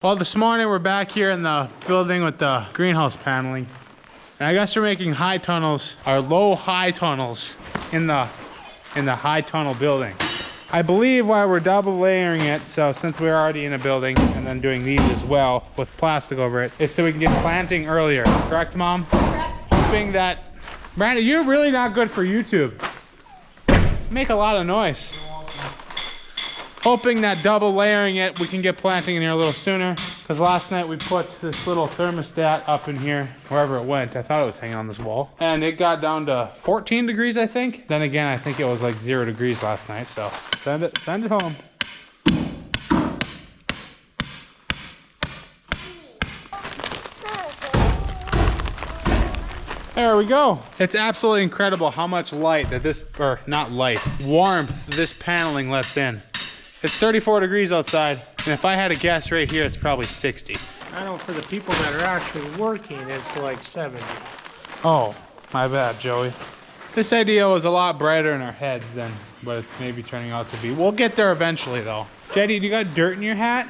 Well, this morning we're back here in the building with the greenhouse paneling. And I guess we're making high tunnels, or low high tunnels in the high tunnel building. I believe why we're double layering it, so since we're already in a building and then doing these as well with plastic over it, is so we can get planting earlier. Correct, Mom? Correct. Hoping that, Brandon, you're really not good for YouTube. Make a lot of noise. Hoping that double layering it, we can get planting in here a little sooner. Because last night we put this little thermostat up in here, wherever it went. I thought it was hanging on this wall. And it got down to 14 degrees, I think. Then again, I think it was like 0 degrees last night, so send it home. There we go. It's absolutely incredible how much light that this, or not light, warmth this paneling lets in. It's 34 degrees outside, and if I had a guess right here, it's probably 60. I know for the people that are actually working, it's like 70. Oh, my bad, Joey. This idea was a lot brighter in our heads than what it's maybe turning out to be. We'll get there eventually, though. Jetty, do you got dirt in your hat?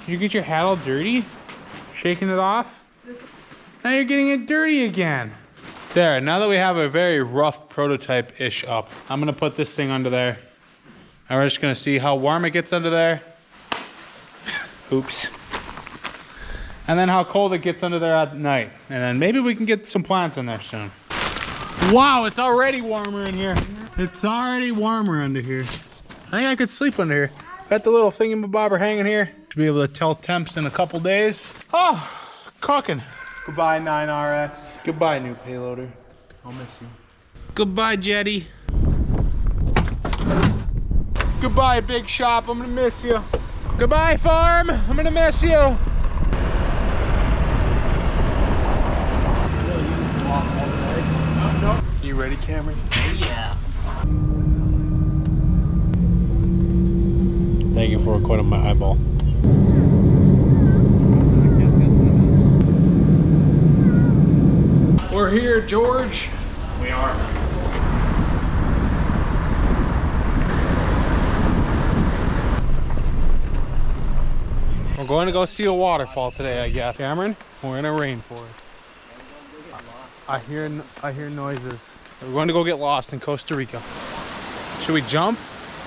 Did you get your hat all dirty? Shaking it off? Now you're getting it dirty again. There, now that we have a very rough prototype-ish up, I'm gonna put this thing under there. And we're just gonna see how warm it gets under there. Oops. And then how cold it gets under there at night. And then maybe we can get some plants in there soon. Wow, it's already warmer in here. It's already warmer under here. I think I could sleep under here. Got the little thingamabobber hanging here. To be able to tell temps in a couple days. Oh, cooking. Goodbye, 9RX. Goodbye, new payloader. I'll miss you. Goodbye, Jetty. Goodbye, big shop. I'm gonna miss you. Goodbye, farm. I'm gonna miss you. You ready, Cameron? Yeah. Thank you for recording my eyeball. We're here, George. We are. We're going to go see a waterfall today, I guess. Cameron, we're in a rainforest. I hear noises. We're going to go get lost in Costa Rica. Should we jump?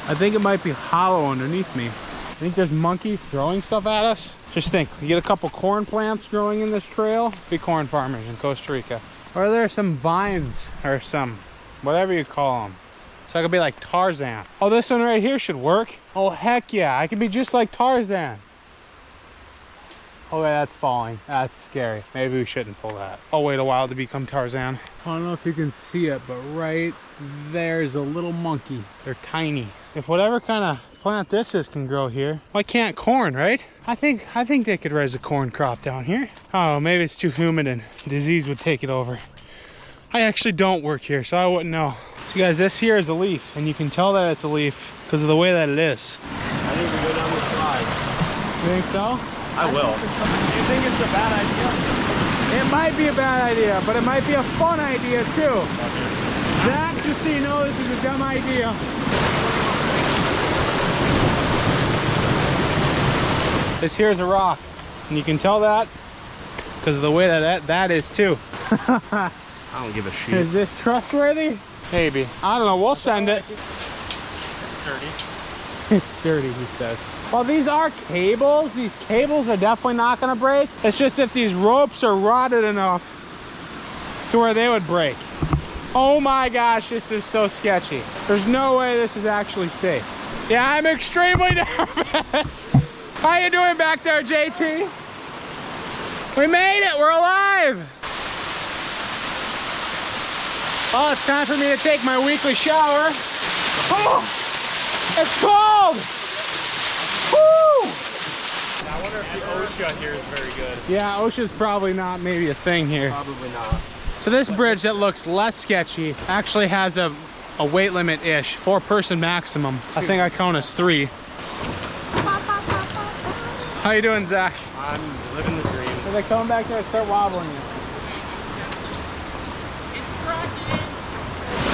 I think it might be hollow underneath me. I think there's monkeys throwing stuff at us. Just think, you get a couple corn plants growing in this trail. Be corn farmers in Costa Rica. Or there's some vines or some, whatever you call them. So I could be like Tarzan. Oh, this one right here should work. Oh, heck yeah, I could be just like Tarzan. Oh yeah, that's falling. That's scary. Maybe we shouldn't pull that. I'll wait a while to become Tarzan. I don't know if you can see it, but right there's a little monkey. They're tiny. If whatever kind of plant this is can grow here, why can't corn, right? I think they could raise a corn crop down here. Oh, maybe it's too humid and disease would take it over. I actually don't work here, so I wouldn't know. So guys, this here is a leaf, and you can tell that it's a leaf because of the way that it is. I think we go down the slide. You think so? I will. Do you think it's a bad idea? It might be a bad idea, but it might be a fun idea too. Zach, just so you know, this is a dumb idea. This here is a rock, and you can tell that because of the way that is too. I don't give a shit. Is this trustworthy? Maybe. I don't know. We'll send it. It's sturdy. It's sturdy, he says. Well, these are cables. These cables are definitely not going to break. It's just if these ropes are rotted enough to where they would break. Oh my gosh, this is so sketchy. There's no way this is actually safe. Yeah, I'm extremely nervous. How you doing back there, JT? We made it, we're alive. Oh, it's time for me to take my weekly shower. Oh, it's cold. Woo! I wonder if the OSHA here is very good. Yeah, OSHA's probably not maybe a thing here. Probably not. So this bridge that looks less sketchy actually has a weight limit-ish, 4-person maximum. I think I count as 3. How you doing, Zach? I'm living the dream. Are they coming back there and start wobbling you?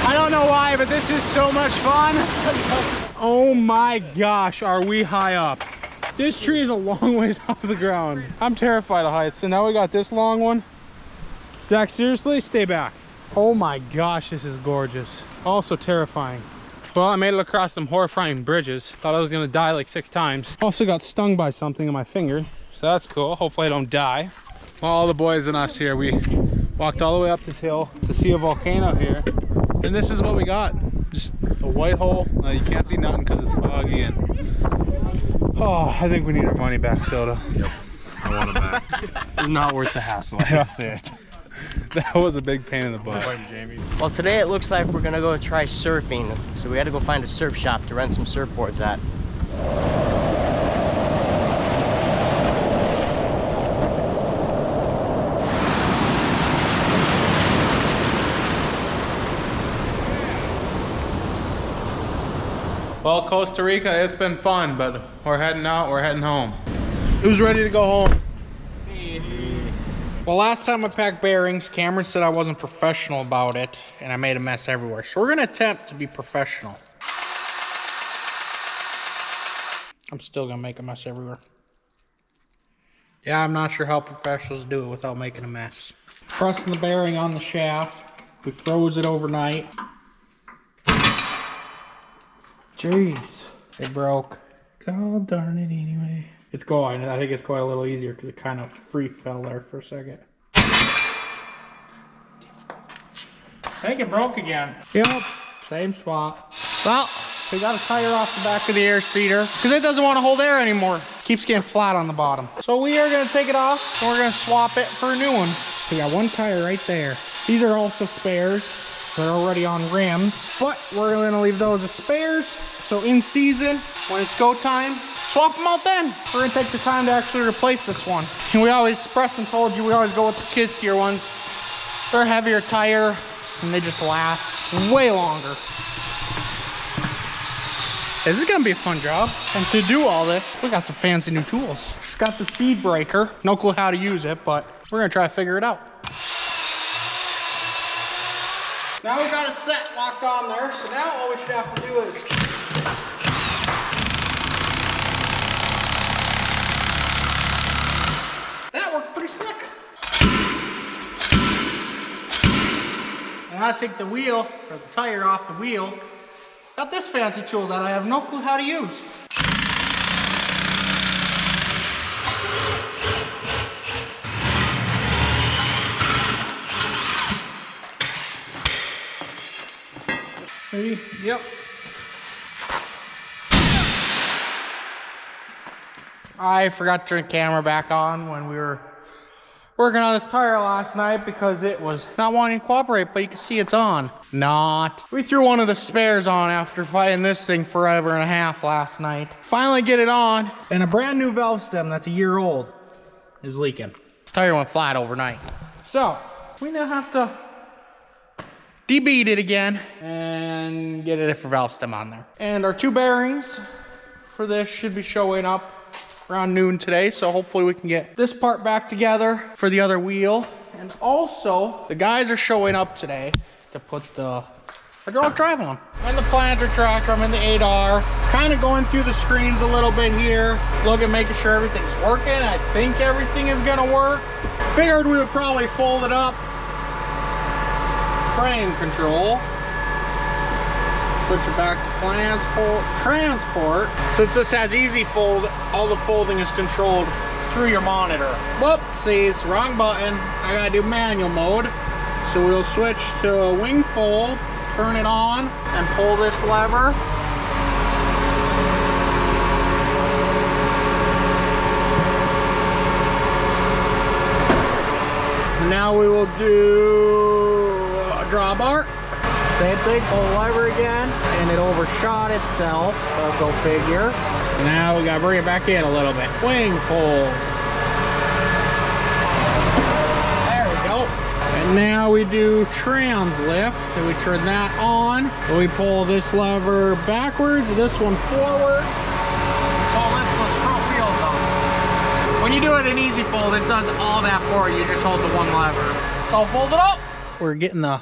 I don't know why, but this is so much fun. Oh my gosh, are we high up? This tree is a long ways off the ground. I'm terrified of heights. So now we got this long one. Zach, seriously, stay back. Oh my gosh, this is gorgeous. Also terrifying. Well, I made it across some horrifying bridges. Thought I was gonna die like 6 times. Also got stung by something in my finger. So that's cool. Hopefully I don't die. Well, all the boys and us here, we walked all the way up this hill to see a volcano here. And this is what we got. Just a white hole. You can't see nothing because it's foggy. And oh, I think we need our money back, Soda. Yep. I want it back. It's not worth the hassle. I can say it. That was a big pain in the butt. Well, today it looks like we're gonna go try surfing. So we had to go find a surf shop to rent some surfboards at. Well, Costa Rica, it's been fun, but we're heading out, we're heading home. Who's ready to go home? Me. Well, last time I packed bearings, Cameron said I wasn't professional about it, and I made a mess everywhere. So we're gonna attempt to be professional. I'm still gonna make a mess everywhere. Yeah, I'm not sure how professionals do it without making a mess. Pressing the bearing on the shaft. We froze it overnight. Jeez, it broke. Oh, darn it anyway. It's going. I think it's going a little easier because it kind of free fell there for a second. I think it broke again. Yep, same spot. Well, we got a tire off the back of the air seeder because it doesn't want to hold air anymore. Keeps getting flat on the bottom. So we are going to take it off and we're going to swap it for a new one. We got one tire right there. These are also spares. They're already on rims, but we're going to leave those as spares. So in season, when it's go time, swap them out then. We're going to take the time to actually replace this one. And we always, Preston told you, we always go with the skid steer ones. They're a heavier tire and they just last way longer. This is going to be a fun job. And to do all this, we got some fancy new tools. Just got the speed breaker. No clue how to use it, but we're going to try to figure it out. Now we got a set locked on there, so now all we should have to do is that worked pretty slick. And I take the wheel, or the tire off the wheel. Got this fancy tool that I have no clue how to use. Ready? Yep. I forgot to turn the camera back on when we were working on this tire last night because it was not wanting to cooperate, but you can see it's on. Not. We threw one of the spares on after fighting this thing forever and a half last night. Finally get it on, and a brand new valve stem that's a year old is leaking. This tire went flat overnight. So, we now have to debead it again and get a different valve stem on there. And our 2 bearings for this should be showing up around noon today, so hopefully we can get this part back together for the other wheel. And also, the guys are showing up today to put the hydraulic drive on. I'm in the planter tractor, I'm in the 8R, kind of going through the screens a little bit here, looking, making sure everything's working. I think everything is gonna work. Figured we would probably fold it up. Frame control. Switch it back to transport. Since this has easy fold, all the folding is controlled through your monitor. Whoopsies, wrong button. I gotta do manual mode. So we'll switch to a wing fold, turn it on, and pull this lever. Now we will do a drawbar. Same thing, pull the lever again, and it overshot itself. Go figure. Now we gotta bring it back in a little bit. Wing fold. There we go. And now we do trans lift, and we turn that on. And we pull this lever backwards, this one forward. So it lifts those front wheels up. When you do it in easy fold, it does all that for you. You just hold the one lever. So I'll fold it up. We're getting the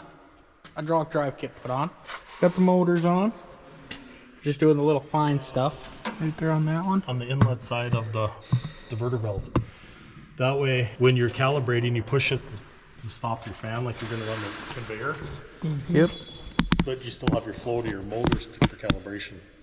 hydraulic drive kit put on. Got the motors on. Just doing the little fine stuff. Right there on that one. On the inlet side of the diverter valve. That way, when you're calibrating, you push it to stop your fan like you're going to run the conveyor. Yep. But you still have your flow to your motors for calibration.